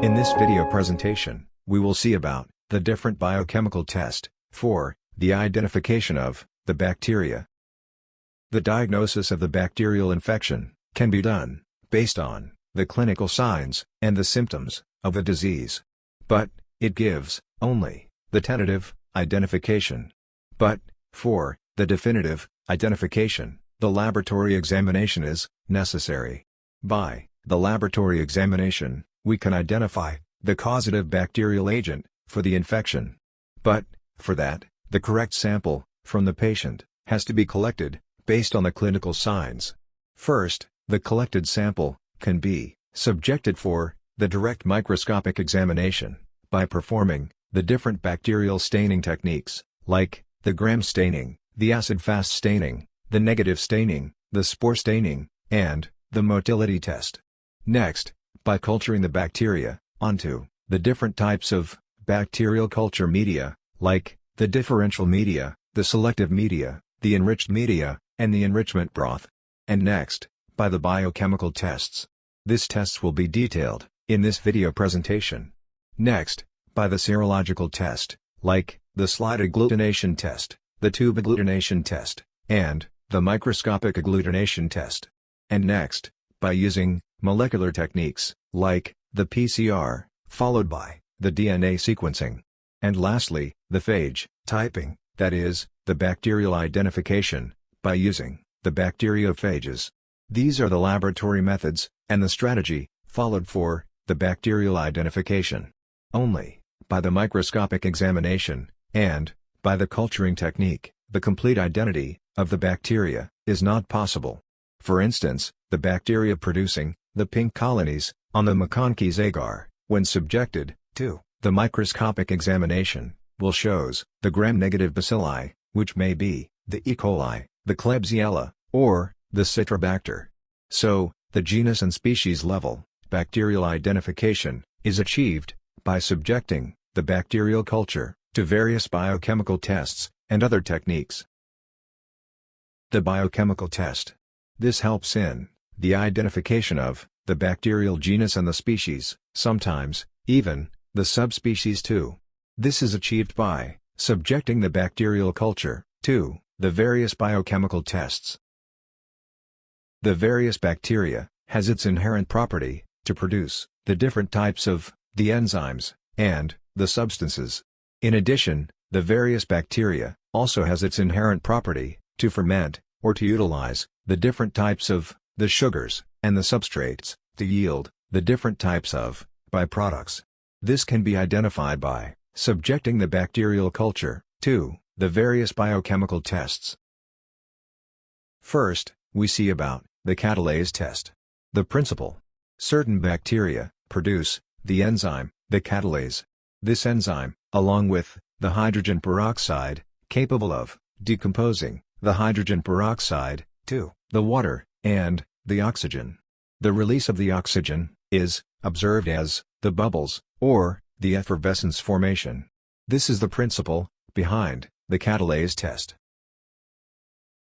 In this video presentation, we will see about the different biochemical test for the identification of the bacteria. The diagnosis of the bacterial infection can be done based on the clinical signs and the symptoms of the disease, but it gives only the tentative identification. But for the definitive identification, the laboratory examination is necessary. By the laboratory examination, we can identify the causative bacterial agent for the infection. But, for that, the correct sample from the patient has to be collected based on the clinical signs. First, the collected sample can be subjected for the direct microscopic examination by performing the different bacterial staining techniques, like the gram staining, the acid-fast staining, the negative staining, the spore staining, and the motility test. Next, by culturing the bacteria onto the different types of bacterial culture media, like the differential media, the selective media, the enriched media, and the enrichment broth. And next, by the biochemical tests. These tests will be detailed in this video presentation. Next, by the serological test, like the slide agglutination test, the tube agglutination test, and the microscopic agglutination test. And next, by using molecular techniques, like the PCR, followed by the DNA sequencing. And lastly, the phage typing, that is, the bacterial identification, by using the bacteriophages. These are the laboratory methods, and the strategy, followed for the bacterial identification. Only by the microscopic examination, and by the culturing technique, the complete identity of the bacteria is not possible. For instance, the bacteria producing the pink colonies on the McConkey's agar, when subjected to the microscopic examination, will shows the gram-negative bacilli, which may be the E. coli, the Klebsiella, or the Citrobacter. So, the genus and species level bacterial identification is achieved by subjecting the bacterial culture to various biochemical tests and other techniques. The biochemical test. This helps in the identification of the bacterial genus and the species, sometimes even the subspecies too. This is achieved by subjecting the bacterial culture to the various biochemical tests. The various bacteria has its inherent property to produce the different types of the enzymes and the substances. In addition, the various bacteria also has its inherent property to ferment or to utilize the different types of the sugars and the substrates to yield the different types of byproducts. This can be identified by subjecting the bacterial culture to the various biochemical tests. First, we see about the catalase test. The principle. Certain bacteria produce the enzyme, the catalase. This enzyme, along with the hydrogen peroxide, capable of decomposing the hydrogen peroxide to the water and the oxygen. The release of the oxygen is observed as the bubbles or the effervescence formation. This is the principle behind the catalase test.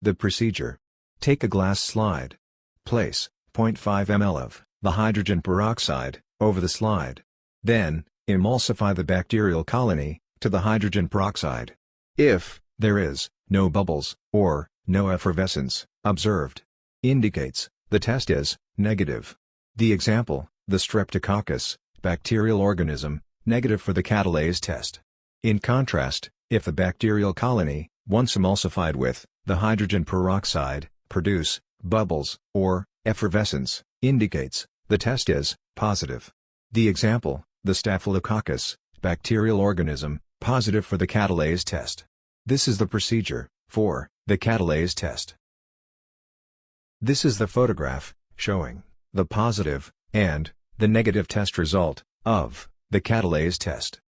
The procedure. Take a glass slide. Place 0.5 ml of the hydrogen peroxide over the slide. Then, emulsify the bacterial colony to the hydrogen peroxide. If there is no bubbles or no effervescence observed, indicates the test is negative. The example, the Streptococcus bacterial organism, negative for the catalase test. In contrast, if the bacterial colony, once emulsified with the hydrogen peroxide, produce bubbles or effervescence, indicates the test is positive. The example, the Staphylococcus bacterial organism, positive for the catalase test. This is the procedure for the catalase test. This is the photograph showing the positive and the negative test result of the catalase test.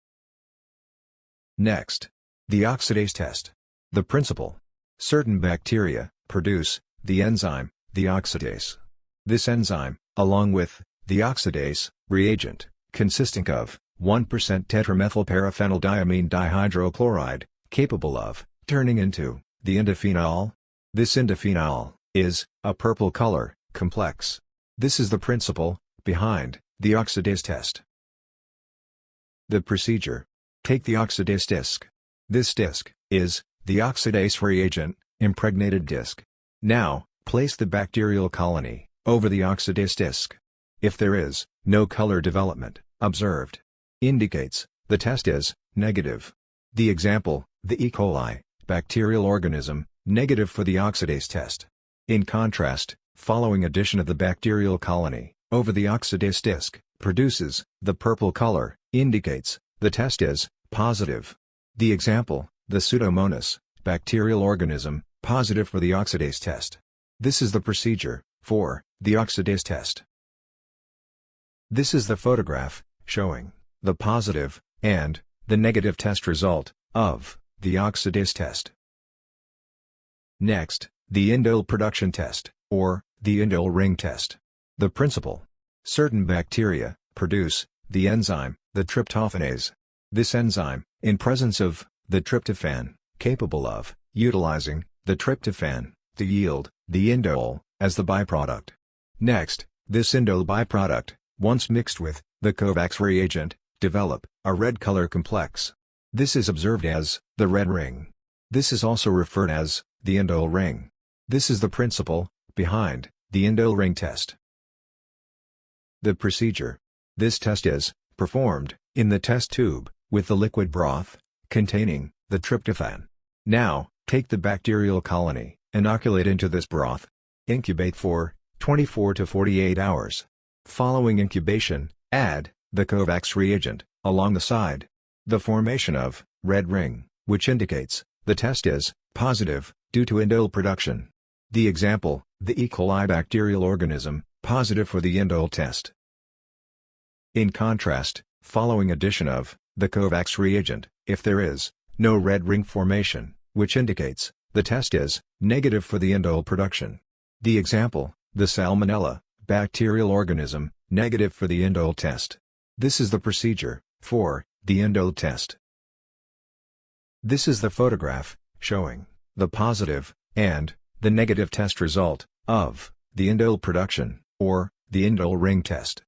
Next, the oxidase test. The principle. Certain bacteria produce the enzyme, the oxidase. This enzyme, along with the oxidase reagent, consisting of 1% tetramethylparaphenyldiamine dihydrochloride, capable of turning into the indophenol. This indophenol is a purple color complex. This is the principle behind the oxidase test. The procedure. Take the oxidase disc. This disc is the oxidase reagent, impregnated disc. Now, place the bacterial colony over the oxidase disc. If there is no color development observed, indicates the test is negative. The example, the E. coli bacterial organism, negative for the oxidase test. In contrast, following addition of the bacterial colony over the oxidase disc produces the purple color, indicates the test is positive. The example, the Pseudomonas bacterial organism, positive for the oxidase test. This is the procedure for the oxidase test. This is the photograph showing the positive and the negative test result of the oxidase test. Next, the indole production test, or the indole ring test. The principle. Certain bacteria produce the enzyme, the tryptophanase. This enzyme, in presence of the tryptophan, capable of utilizing the tryptophan to yield the indole as the byproduct. Next, this indole byproduct, once mixed with the Kovacs reagent, develop a red color complex. This is observed as the red ring. This is also referred as the indole ring. This is the principle behind the indole ring test. The procedure. This test is performed in the test tube with the liquid broth containing the tryptophan. Now, take the bacterial colony, inoculate into this broth. Incubate for 24 to 48 hours. Following incubation, add the Kovacs reagent along the side. The formation of red ring, which indicates the test is positive due to indole production. The example, the E. coli bacterial organism, positive for the indole test. In contrast, following addition of the Kovacs reagent, if there is no red ring formation, which indicates the test is negative for the indole production. The example, the Salmonella bacterial organism, negative for the indole test. This is the procedure for the indole test. This is the photograph showing the positive and the negative test result of the indole production, or the indole ring test.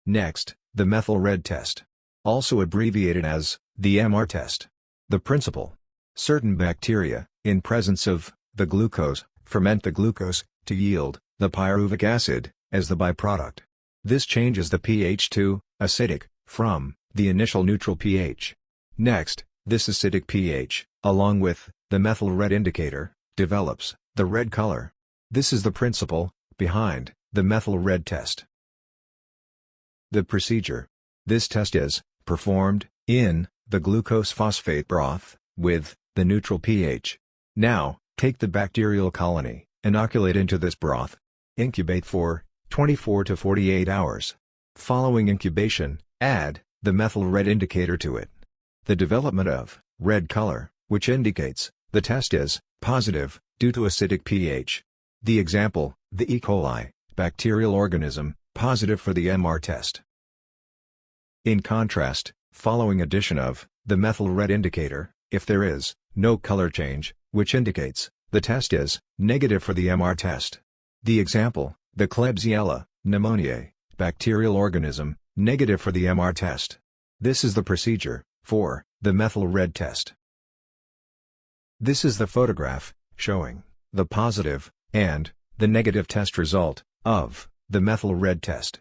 Next, the methyl red test, also abbreviated as the MR test. The principle. Certain bacteria, in presence of the glucose, ferment the glucose to yield the pyruvic acid as the byproduct. This changes the pH to acidic from the initial neutral pH. Next, this acidic pH, along with the methyl red indicator, develops the red color. This is the principle behind the methyl red test. The procedure. This test is performed in the glucose phosphate broth with the neutral pH. Now, take the bacterial colony, inoculate into this broth. Incubate for 24 to 48 hours. Following incubation, add the methyl red indicator to it. The development of red color, which indicates the test is positive due to acidic pH. The example, the E. coli bacterial organism, positive for the MR test. In contrast, following addition of the methyl red indicator, if there is no color change, which indicates the test is negative for the MR test. The example, the Klebsiella pneumoniae bacterial organism, negative for the MR test. This is the procedure for the methyl red test. This is the photograph showing the positive and the negative test result of the methyl red test.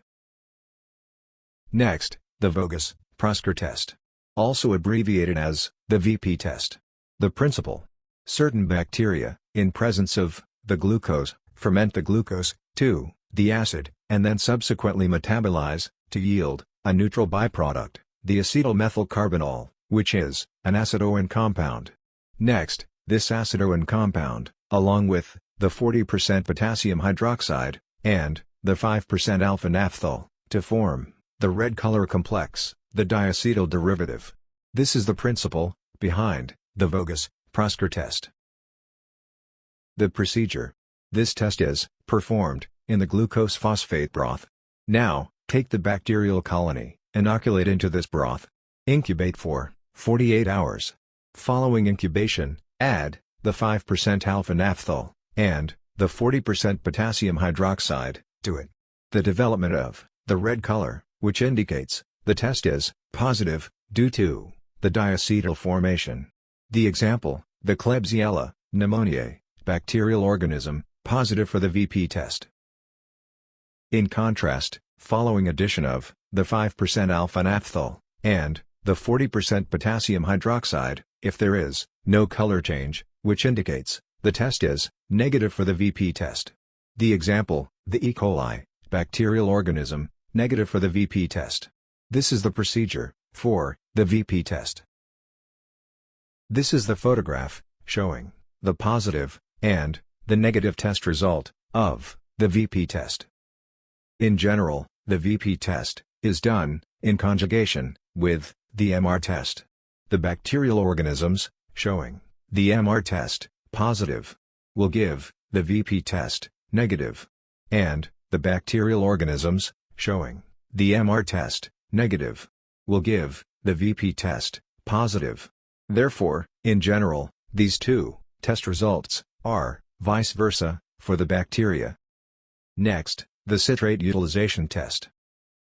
Next, the Voges-Prosker test, also abbreviated as the VP test. The principle. Certain bacteria, in presence of the glucose, ferment the glucose to the acid, and then subsequently metabolize to yield a neutral byproduct, the acetyl-methylcarbinol, which is an acidoan compound. Next, this acidoan compound, along with the 40% potassium hydroxide and the 5% alpha-naphthol, to form the red color complex, the diacetyl derivative. This is the principle behind the Voges-Prosker test. The procedure. This test is performed in the glucose phosphate broth. Now, take the bacterial colony, inoculate into this broth. Incubate for 48 hours. Following incubation, add the 5% alpha-naphthol and the 40% potassium hydroxide to it. The development of the red color, which indicates the test is positive due to the diacetyl formation. The example, the Klebsiella pneumoniae, bacterial organism, positive for the VP test. In contrast, following addition of the 5% alpha-naphthol and the 40% potassium hydroxide, if there is no color change, which indicates the test is negative for the VP test. The example, the E. coli, bacterial organism, negative for the VP test. This is the procedure for the VP test. This is the photograph showing the positive and the negative test result of the VP test. In general, the VP test is done in conjugation with the MR test. The bacterial organisms showing the MR test positive will give the VP test negative, and the bacterial organisms showing the MR test negative will give the VP test positive. Therefore, in general, these two test results are vice versa for the bacteria. Next, the citrate utilization test.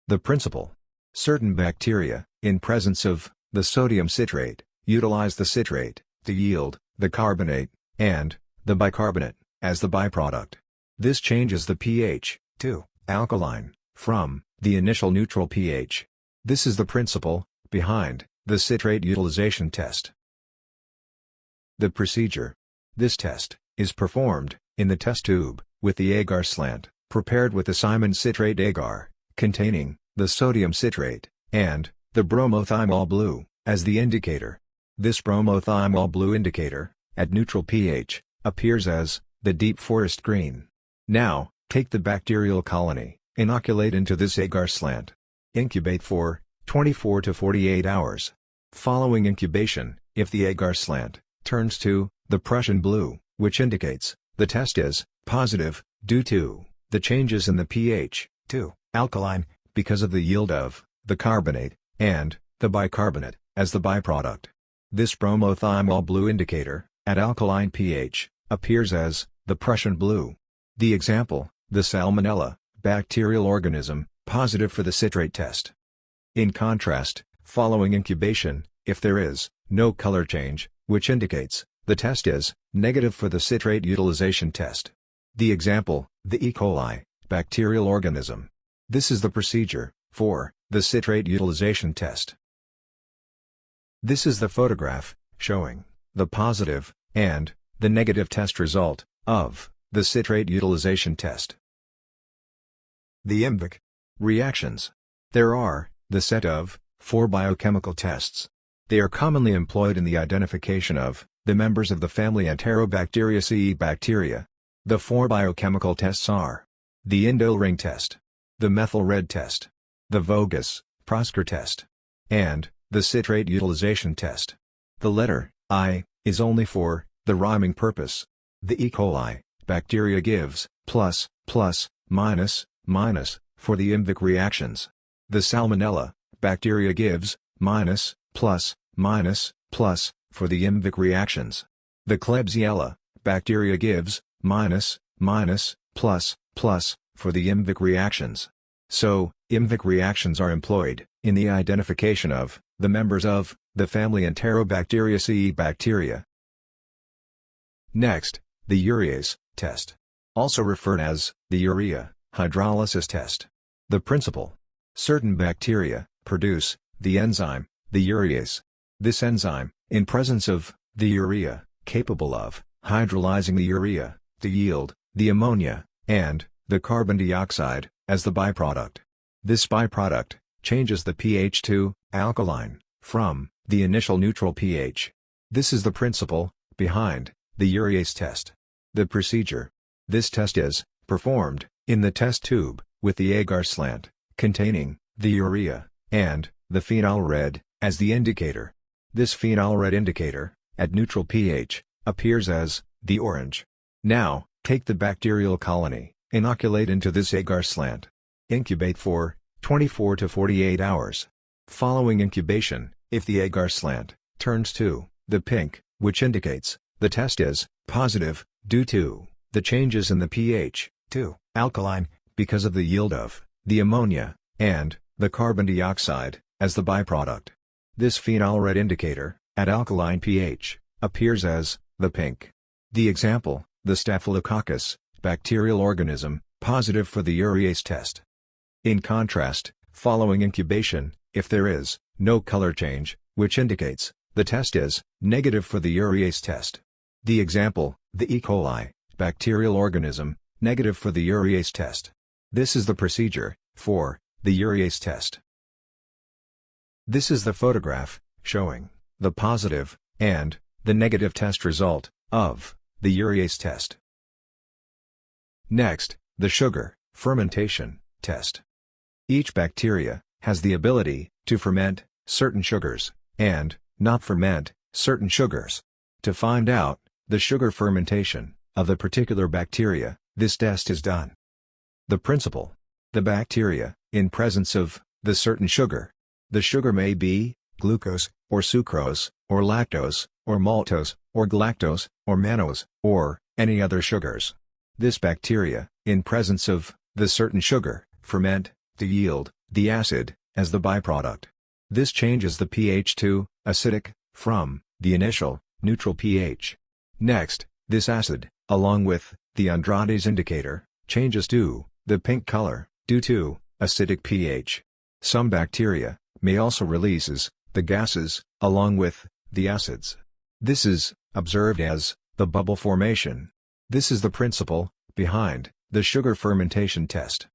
The principle: certain bacteria, in presence of the sodium citrate, utilize the citrate to yield the carbonate and the bicarbonate as the byproduct. This changes the pH to alkaline from the initial neutral pH. This is the principle behind the citrate utilization test. The procedure: this test is performed in the test tube with the agar slant, prepared with the Simon citrate agar, containing the sodium citrate and the bromothymol blue as the indicator. This bromothymol blue indicator, at neutral pH, appears as the deep forest green. Now, take the bacterial colony, inoculate into this agar slant. Incubate for 24 to 48 hours. Following incubation, if the agar slant turns to the Prussian blue, which indicates the test is positive due to the changes in the pH to alkaline because of the yield of the carbonate and the bicarbonate as the byproduct. This bromothymol blue indicator, at alkaline pH, appears as the Prussian blue. The example, the Salmonella bacterial organism, positive for the citrate test. In contrast, following incubation, if there is no color change, which indicates the test is negative for the citrate utilization test. The example, the E. coli bacterial organism. This is the procedure for the citrate utilization test. This is the photograph showing the positive and the negative test result of the citrate utilization test. The IMVIC reactions. There are the set of 4 biochemical tests. They are commonly employed in the identification of the members of the family Enterobacteriaceae bacteria. The 4 biochemical tests are the indole ring test, the methyl red test, the Voges-Prosker test, and the citrate utilization test. The letter I is only for the rhyming purpose. The E. coli bacteria gives plus, plus, minus, minus for the IMVIC reactions. The Salmonella bacteria gives minus, plus, minus, plus for the IMVIC reactions. The Klebsiella bacteria gives minus, minus, plus, plus for the IMVIC reactions. So, IMVIC reactions are employed in the identification of the members of the family Enterobacteriaceae bacteria. Next, the urease test, also referred as the urea hydrolysis test. The principle: certain bacteria produce the enzyme, the urease. This enzyme, in presence of the urea, capable of hydrolyzing the urea to yield the ammonia and the carbon dioxide as the byproduct. This byproduct changes the pH to alkaline from the initial neutral pH. This is the principle behind the urease test. The procedure: this test is performed in the test tube with the agar slant, containing the urea and the phenol red as the indicator. This phenol red indicator, at neutral pH, appears as the orange. Now, take the bacterial colony, inoculate into this agar slant. Incubate for 24 to 48 hours. Following incubation, if the agar slant turns to the pink, which indicates the test is positive due to the changes in the pH to alkaline because of the yield of the ammonia and the carbon dioxide, as the byproduct. This phenol red indicator, at alkaline pH, appears as the pink. The example, the Staphylococcus, bacterial organism, positive for the urease test. In contrast, following incubation, if there is no color change, which indicates the test is negative for the urease test. The example, the E. coli, bacterial organism, negative for the urease test. This is the procedure for the urease test. This is the photograph showing the positive and the negative test result of the urease test. Next, the sugar fermentation test. Each bacteria has the ability to ferment certain sugars and not ferment certain sugars. To find out the sugar fermentation of the particular bacteria, this test is done. The principle: the bacteria, in presence of the certain sugar. The sugar may be glucose, or sucrose, or lactose, or maltose, or galactose, or mannose, or any other sugars. This bacteria, in presence of the certain sugar, ferment to yield the acid as the byproduct. This changes the pH to acidic from the initial neutral pH. Next, this acid, along with the Andrade's indicator, changes to the pink color due to acidic pH. Some bacteria may also releases the gases along with the acids. This is observed as the bubble formation. This is the principle behind the sugar fermentation test.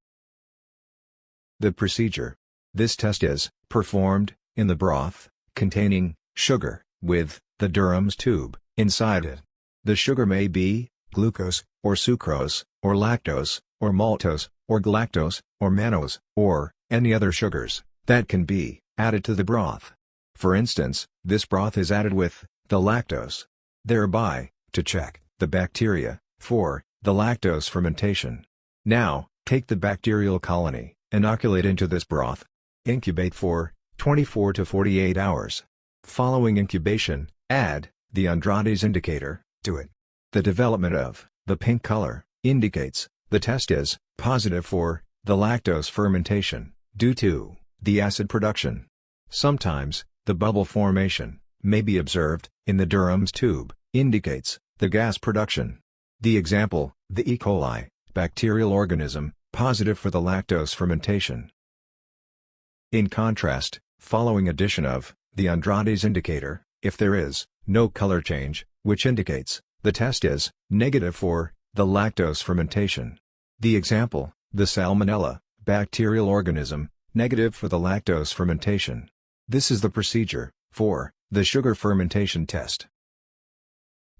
The procedure: this test is performed in the broth containing sugar with the Durham's tube inside it. The sugar may be glucose, or sucrose, or lactose, or maltose, or galactose, or mannose, or any other sugars that can be added to the broth. For instance, this broth is added with the lactose, thereby to check the bacteria for the lactose fermentation. Now, take the bacterial colony, inoculate into this broth. Incubate for 24 to 48 hours. Following incubation, add the Andrade's indicator to it. The development of the pink color indicates the test is positive for the lactose fermentation due to the acid production. Sometimes, the bubble formation may be observed in the Durham's tube, indicates the gas production. The example, the E. coli, bacterial organism, positive for the lactose fermentation. In contrast, following addition of the Andrade's indicator, if there is no color change, which indicates the test is negative for the lactose fermentation. The example, the Salmonella, bacterial organism, negative for the lactose fermentation. This is the procedure for the sugar fermentation test.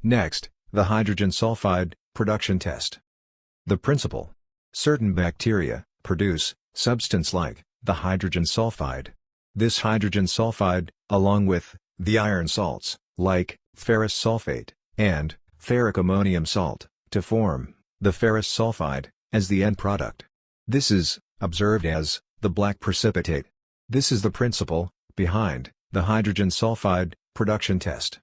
Next, the hydrogen sulfide production test. The principle: certain bacteria produce substance like the hydrogen sulfide. This hydrogen sulfide, along with the iron salts, like ferrous sulfate and ferric ammonium salt, to form the ferrous sulfide as the end product. This is observed as the black precipitate. This is the principle behind the hydrogen sulfide production test.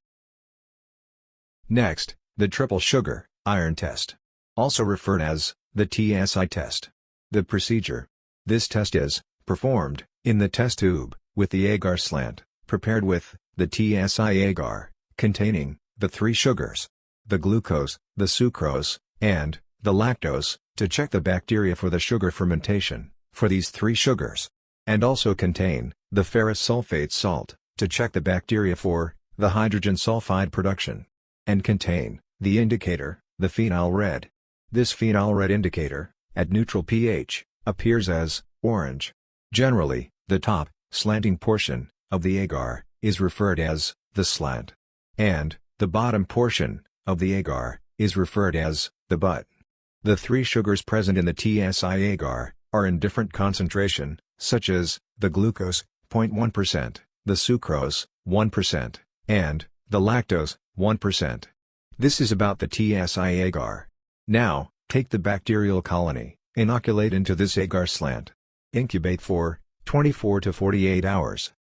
Next, the triple sugar iron test, also referred as the TSI test. The procedure: this test is performed in the test tube with the agar slant, prepared with the TSI agar, containing the three sugars, the glucose, the sucrose, and the lactose, to check the bacteria for the sugar fermentation for these three sugars, and also contain the ferrous sulfate salt, to check the bacteria for the hydrogen sulfide production, and contain the indicator, the phenol red. This phenol red indicator, at neutral pH, appears as orange. Generally, the top, slanting portion of the agar is referred as the slant, and the bottom portion of the agar is referred as the butt. The three sugars present in the TSI agar are in different concentration, such as the glucose, 0.1%, the sucrose, 1%, and the lactose, 1%. This is about the TSI agar. Now, take the bacterial colony, inoculate into this agar slant. Incubate for 24 to 48 hours.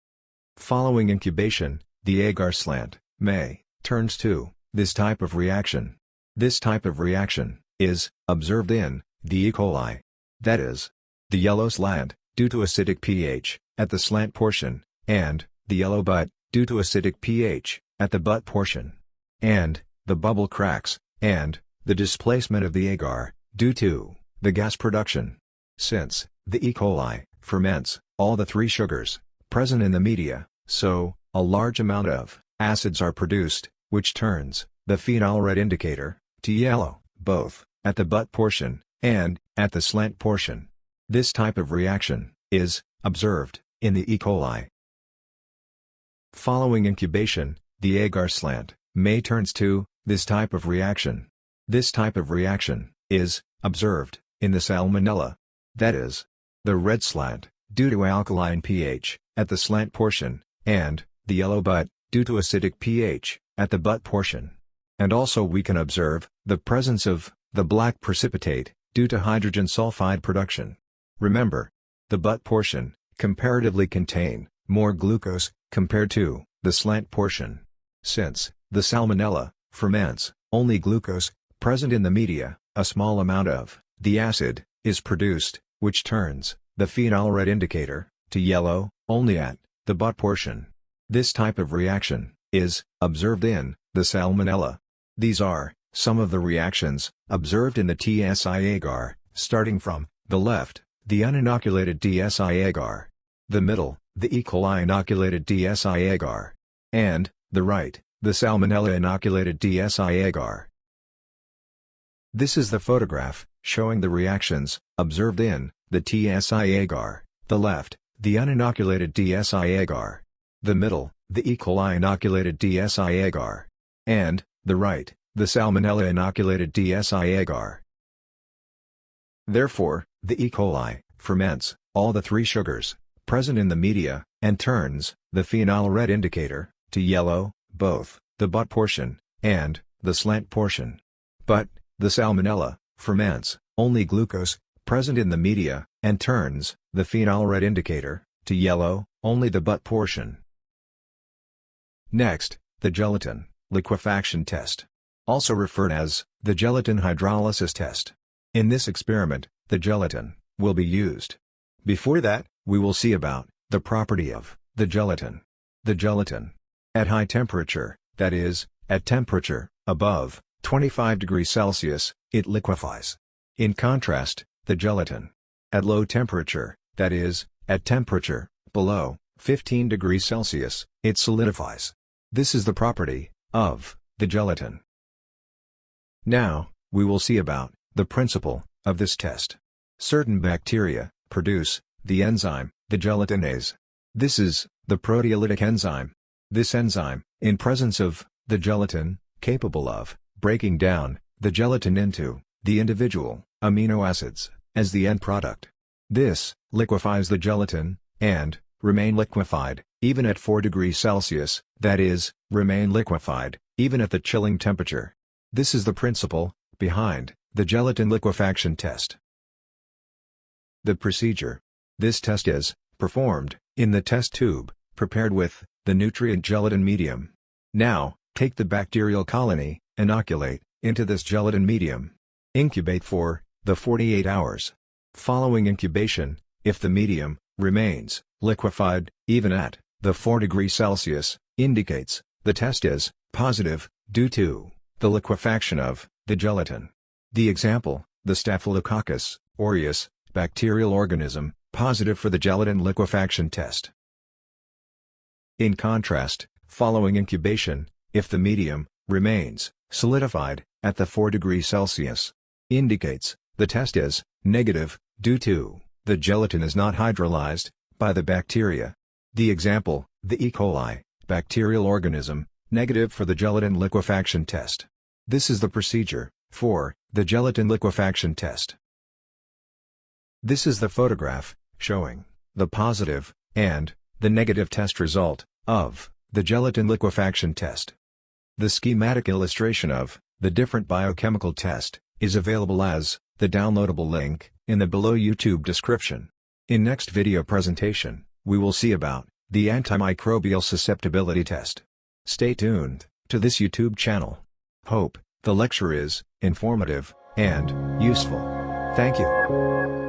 Following incubation, the agar slant may turns to this type of reaction. This type of reaction is observed in the E. coli. That is, the yellow slant due to acidic pH, at the slant portion, and the yellow butt, due to acidic pH, at the butt portion. And the bubble cracks, and the displacement of the agar, due to the gas production. Since the E. coli ferments all the three sugars present in the media, so a large amount of acids are produced, which turns the phenol red indicator to yellow, both at the butt portion and at the slant portion. This type of reaction is observed in the E. coli. Following incubation, the agar slant may turns to this type of reaction. This type of reaction is observed in the Salmonella. That is, the red slant, due to alkaline pH, at the slant portion, and the yellow butt, due to acidic pH, at the butt portion. And also we can observe the presence of the black precipitate, due to hydrogen sulfide production. Remember, the butt portion comparatively contain more glucose compared to the slant portion. Since the Salmonella ferments only glucose present in the media, a small amount of the acid is produced, which turns the phenol red indicator to yellow only at the butt portion. This type of reaction is observed in the Salmonella. These are some of the reactions observed in the TSI agar, starting from the left, the uninoculated TSI agar, the middle, the E. coli inoculated TSI agar, and the right, the Salmonella inoculated TSI agar. This is the photograph showing the reactions observed in the TSI agar, the left, the uninoculated TSI agar, the middle, the E. coli inoculated TSI agar, and the right, the Salmonella inoculated TSI agar. Therefore, the E. coli ferments all the three sugars present in the media and turns the phenol red indicator to yellow, both the butt portion and the slant portion. But the Salmonella ferments only glucose present in the media and turns the phenol red indicator to yellow only the butt portion. Next, the gelatin liquefaction test, also referred as the gelatin hydrolysis test. In this experiment, the gelatin will be used. Before that, we will see about the property of the gelatin. The gelatin, at high temperature, that is, at temperature above 25 degrees Celsius, it liquefies. In contrast, the gelatin, at low temperature, that is, at temperature below 15 degrees Celsius, it solidifies. This is the property of the gelatin. Now, we will see about the principle of this test. Certain bacteria produce the enzyme, the gelatinase. This is the proteolytic enzyme. This enzyme, in presence of the gelatin, capable of breaking down the gelatin into the individual amino acids as the end product. This liquefies the gelatin and remain liquefied even at 4 degrees Celsius, that is, remain liquefied even at the chilling temperature. This is the principle behind the gelatin liquefaction test. The procedure. This test is performed in the test tube, prepared with the nutrient gelatin medium. Now, take the bacterial colony, inoculate into this gelatin medium. Incubate for the 48 hours. Following incubation, if the medium remains liquefied even at the 4 degrees Celsius, indicates the test is positive due to the liquefaction of the gelatin. The example, the Staphylococcus aureus bacterial organism, positive for the gelatin liquefaction test. In contrast, following incubation, if the medium remains solidified at the 4 degrees Celsius, indicates the test is negative due to the gelatin is not hydrolyzed by the bacteria. The example, the E. coli bacterial organism, negative for the gelatin liquefaction test. This is the procedure for the gelatin liquefaction test. This is the photograph showing the positive and the negative test result of the gelatin liquefaction test. The schematic illustration of the different biochemical test is available as the downloadable link in the below YouTube description. In next video presentation, we will see about the antimicrobial susceptibility test. Stay tuned to this YouTube channel. Hope the lecture is informative and useful. Thank you.